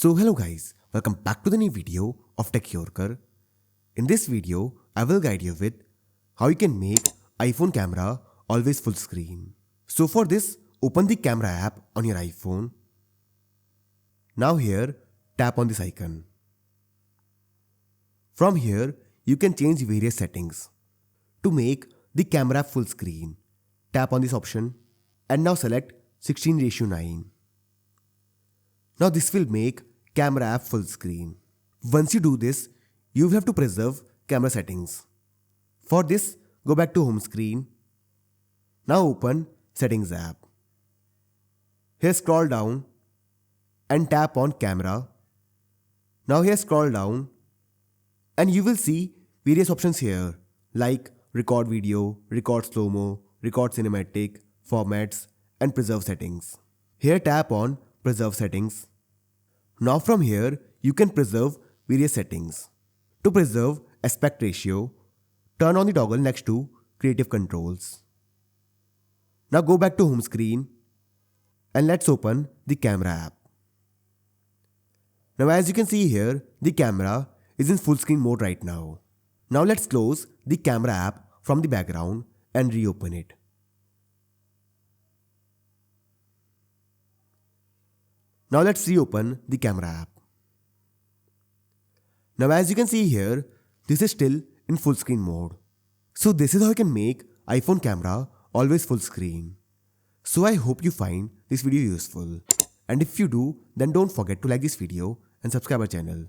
So hello guys, welcome back to the new video of Tech Yorker. In this video, I will guide you with how you can make iPhone camera always full screen. So for this, open the camera app on your iPhone. Now here, tap on this icon. From here, you can change various settings. To make the camera full screen, tap on this option and now select 16:9. Now this will make camera app full screen. Once you do this, you have to preserve camera settings. For this, go back to home screen. Now open Settings app. Here scroll down and tap on camera. Now here scroll down and you will see various options here like record video, record slow-mo, record cinematic, formats and preserve settings. Here tap on preserve settings. Now from here, you can preserve various settings. To preserve aspect ratio, turn on the toggle next to creative controls. Now go back to home screen and let's open the camera app. Now as you can see here, the camera is in full screen mode right now. Now let's close the camera app from the background and reopen it. Now let's reopen the camera app. Now as you can see here, this is still in full screen mode. So this is how you can make iPhone camera always full screen. So I hope you find this video useful. And if you do, then don't forget to like this video and subscribe our channel.